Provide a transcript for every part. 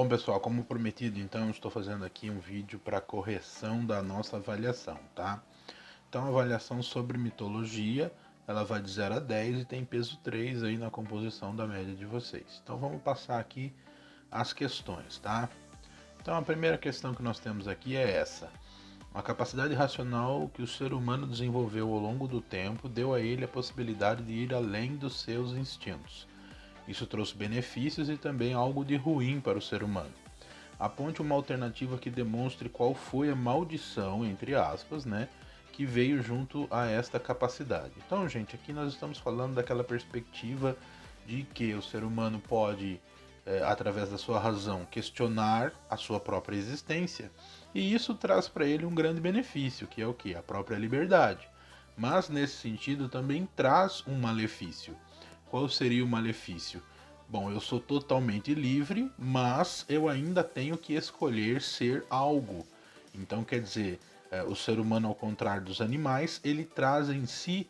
Bom, pessoal, como prometido, então eu estou fazendo aqui um vídeo para correção da nossa avaliação, tá? Então, a avaliação sobre mitologia, ela vai de 0 a 10 e tem peso 3 aí na composição da média de vocês. Então, vamos passar aqui as questões, tá? Então, a primeira questão que nós temos aqui é essa. A capacidade racional que o ser humano desenvolveu ao longo do tempo deu a ele a possibilidade de ir além dos seus instintos. Isso trouxe benefícios e também algo de ruim para o ser humano. Aponte uma alternativa que demonstre qual foi a maldição, entre aspas, né, que veio junto a esta capacidade. Então, gente, aqui nós estamos falando daquela perspectiva de que o ser humano pode, através da sua razão, questionar a sua própria existência, e isso traz para ele um grande benefício, que é o que? A própria liberdade. Mas, nesse sentido, também traz um malefício. Qual seria o malefício? Bom, eu sou totalmente livre, mas eu ainda tenho que escolher ser algo. Então, quer dizer, o ser humano, ao contrário dos animais, ele traz em si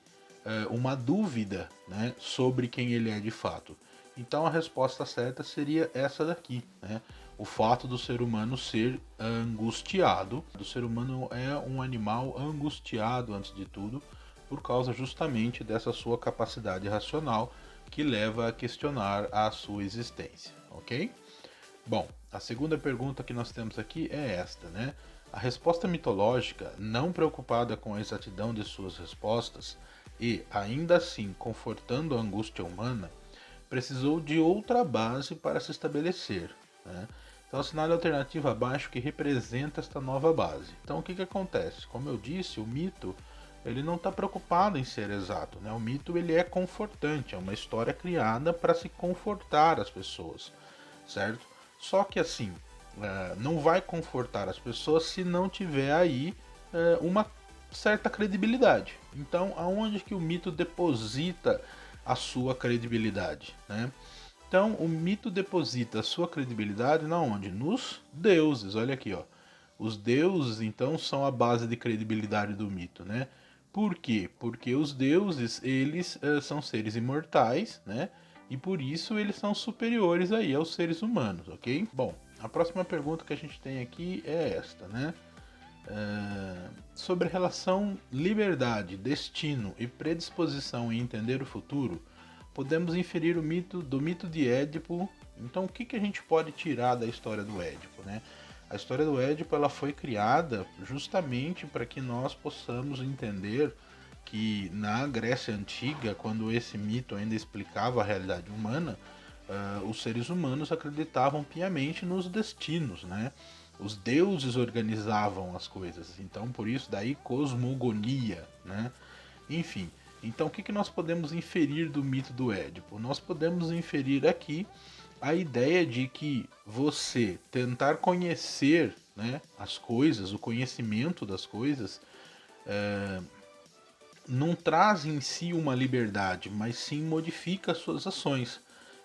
uma dúvida, né, sobre quem ele é de fato. Então, a resposta certa seria essa daqui, né? O fato do ser humano ser angustiado. O ser humano é um animal angustiado, antes de tudo, por causa justamente dessa sua capacidade racional que leva a questionar a sua existência, ok? Bom, a segunda pergunta que nós temos aqui é esta, né? A resposta mitológica, não preocupada com a exatidão de suas respostas e, ainda assim, confortando a angústia humana, precisou de outra base para se estabelecer, né? Então, assinale a alternativa abaixo que representa esta nova base. Então, o que acontece? Como eu disse, o mito ele não está preocupado em ser exato, né? O mito ele é confortante, é uma história criada para se confortar as pessoas, certo? Só que assim, não vai confortar as pessoas se não tiver aí uma certa credibilidade. Então, aonde que o mito deposita a sua credibilidade, né? Então, o mito deposita a sua credibilidade na onde? Nos deuses. Olha aqui, ó. Os deuses, então, são a base de credibilidade do mito, né? Por quê? Porque os deuses, eles são seres imortais, né? E por isso eles são superiores aí aos seres humanos, ok? Bom, a próxima pergunta que a gente tem aqui é esta, né? Sobre a relação liberdade, destino e predisposição em entender o futuro, podemos inferir do mito de Édipo. Então, o que a gente pode tirar da história do Édipo, né? A história do Édipo ela foi criada justamente para que nós possamos entender que na Grécia Antiga, quando esse mito ainda explicava a realidade humana, os seres humanos acreditavam piamente nos destinos, né? Os deuses organizavam as coisas, então por isso daí cosmogonia, né? Enfim, então o que nós podemos inferir do mito do Édipo? Nós podemos inferir aqui a ideia de que você tentar conhecer, né, as coisas, o conhecimento das coisas, não traz em si uma liberdade, mas sim modifica as suas ações.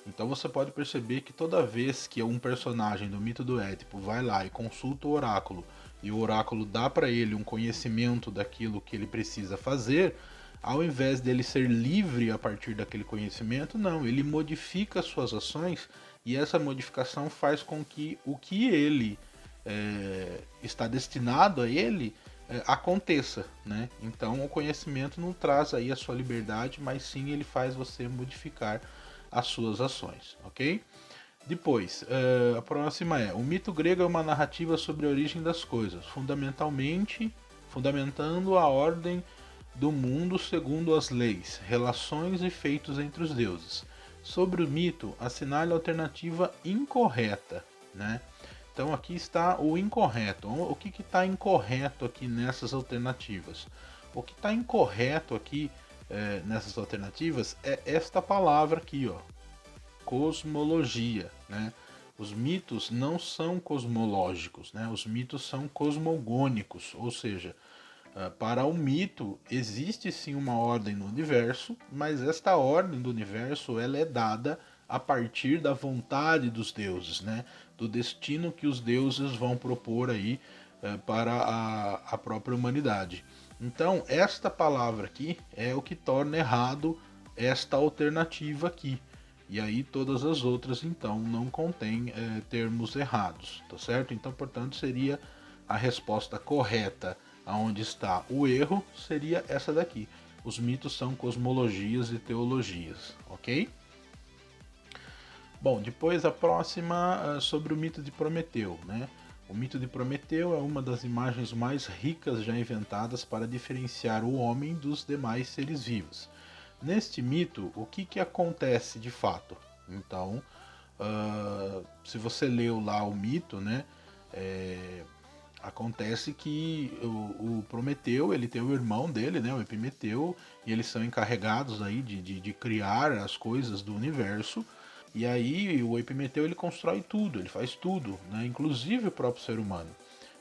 Então você pode perceber que toda vez que um personagem do mito do Édipo vai lá e consulta o oráculo, e o oráculo dá para ele um conhecimento daquilo que ele precisa fazer, ao invés dele ser livre a partir daquele conhecimento, não, ele modifica as suas ações e essa modificação faz com que o que ele está destinado a ele aconteça, né? Então o conhecimento não traz aí a sua liberdade, mas sim ele faz você modificar as suas ações, ok? Depois, a próxima é: o mito grego é uma narrativa sobre a origem das coisas, fundamentando a ordem do mundo segundo as leis, relações e feitos entre os deuses. Sobre o mito, assinale a alternativa incorreta, né? Então aqui está o incorreto. O que está incorreto aqui nessas alternativas? O que está incorreto aqui nessas alternativas é esta palavra aqui, ó, cosmologia, né? Os mitos não são cosmológicos, né? Os mitos são cosmogônicos, ou seja, para o mito existe sim uma ordem no universo, mas esta ordem do universo ela é dada a partir da vontade dos deuses, né? Do destino que os deuses vão propor aí para a própria humanidade. Então, esta palavra aqui é o que torna errado esta alternativa aqui. E aí todas as outras então não contêm termos errados, tá certo? Então, portanto, seria a resposta correta aonde está o erro, seria essa daqui. Os mitos são cosmologias e teologias, ok? Bom, depois a próxima sobre o mito de Prometeu, né? O mito de Prometeu é uma das imagens mais ricas já inventadas para diferenciar o homem dos demais seres vivos. Neste mito, o que acontece de fato? Então, se você leu lá o mito, né, acontece que o Prometeu, ele tem o irmão dele, né, o Epimeteu, e eles são encarregados aí de criar as coisas do universo. E aí o Epimeteu ele constrói tudo, ele faz tudo, né, inclusive o próprio ser humano.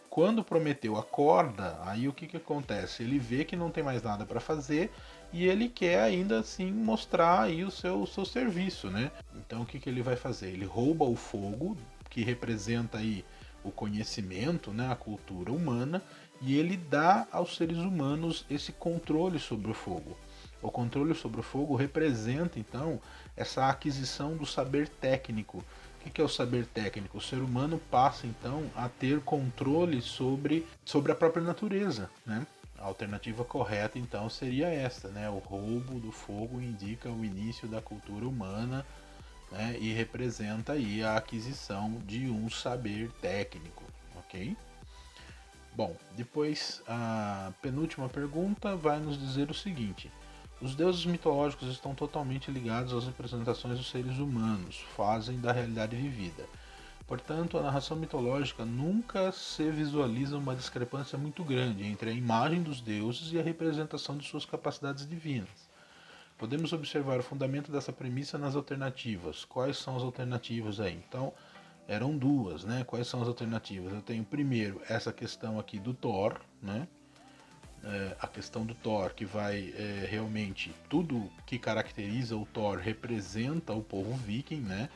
Quando Prometeu acorda, aí o que acontece? Ele vê que não tem mais nada para fazer e ele quer ainda assim mostrar aí o seu serviço, né? Então o que ele vai fazer? Ele rouba o fogo, que representa aí o conhecimento, né, a cultura humana, e ele dá aos seres humanos esse controle sobre o fogo. O controle sobre o fogo representa então essa aquisição do saber técnico. O que é o saber técnico? O ser humano passa então a ter controle sobre a própria natureza, né? A alternativa correta então seria esta, né? O roubo do fogo indica o início da cultura humana, né? E representa aí a aquisição de um saber técnico, ok? Bom, depois a penúltima pergunta vai nos dizer o seguinte: os deuses mitológicos estão totalmente ligados às representações dos seres humanos, fazem da realidade vivida. Portanto, a narração mitológica nunca se visualiza uma discrepância muito grande entre a imagem dos deuses e a representação de suas capacidades divinas. Podemos observar o fundamento dessa premissa nas alternativas. Quais são as alternativas aí? Então, eram duas, né? Quais são as alternativas? Eu tenho primeiro essa questão aqui do Thor, né? A questão do Thor, que vai realmente tudo que caracteriza o Thor representa o povo viking, né?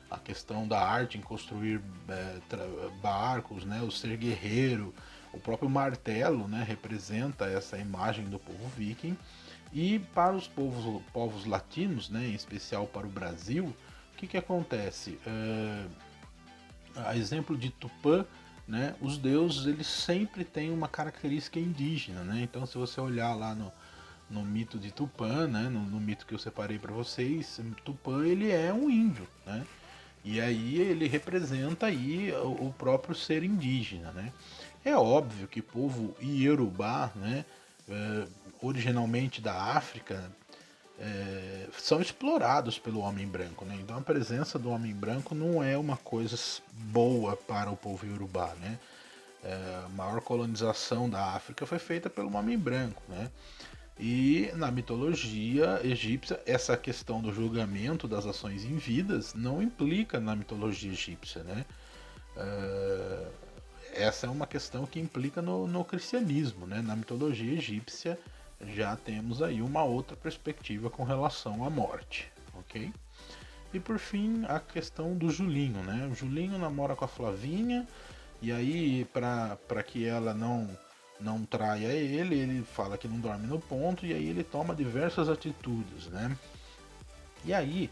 A questão da arte em construir barcos, né? O ser guerreiro, o próprio martelo, né? Representa essa imagem do povo viking. E para os povos latinos, né? Em especial para o Brasil, o que acontece? A exemplo de Tupã, né, os deuses eles sempre têm uma característica indígena, né? Então se você olhar lá no mito de Tupã, né, no mito que eu separei para vocês, Tupã ele é um índio, né? E aí ele representa aí o próprio ser indígena, né? É óbvio que povo Iorubá, né, originalmente da África, são explorados pelo homem branco, né? Então a presença do homem branco não é uma coisa boa para o povo iorubá, né? A maior colonização da África foi feita pelo homem branco, né? E na mitologia egípcia, essa questão do julgamento das ações invidas não implica na mitologia egípcia, né? Essa é uma questão que implica no cristianismo, né? Na mitologia egípcia já temos aí uma outra perspectiva com relação à morte, ok? E por fim, a questão do Julinho, né? O Julinho namora com a Flavinha e aí para que ela não traia ele, ele fala que não dorme no ponto e aí ele toma diversas atitudes, né? E aí,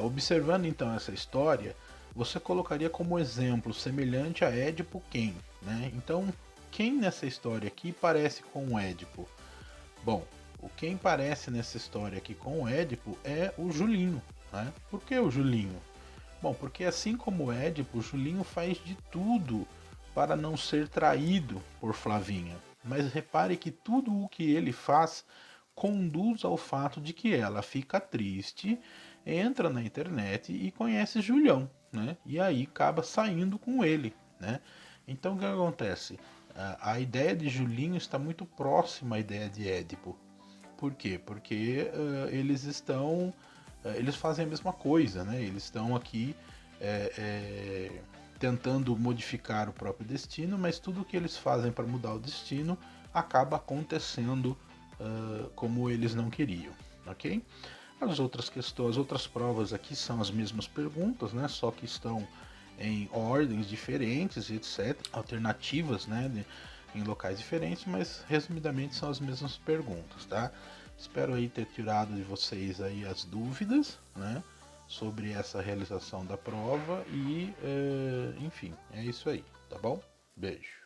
observando então essa história, você colocaria como exemplo semelhante a Édipo quem, né? Então, quem nessa história aqui parece com o Édipo? Bom, o quem parece nessa história aqui com o Édipo é o Julinho, né? Por que o Julinho? Bom, porque assim como o Édipo, o Julinho faz de tudo para não ser traído por Flavinha. Mas repare que tudo o que ele faz conduz ao fato de que ela fica triste, entra na internet e conhece Julião, né? E aí acaba saindo com ele, né? Então o que acontece? A ideia de Julinho está muito próxima à ideia de Édipo. Por quê? Porque eles fazem a mesma coisa, né? Eles estão aqui é, é, tentando modificar o próprio destino, mas tudo que eles fazem para mudar o destino acaba acontecendo como eles não queriam, ok? As outras questões, as outras provas aqui são as mesmas perguntas, né? Só que estão em ordens diferentes, etc. Alternativas, né? Em locais diferentes, mas resumidamente são as mesmas perguntas, tá? Espero aí ter tirado de vocês aí as dúvidas, né? sobre essa realização da prova e, enfim, é isso aí, tá bom? Beijo.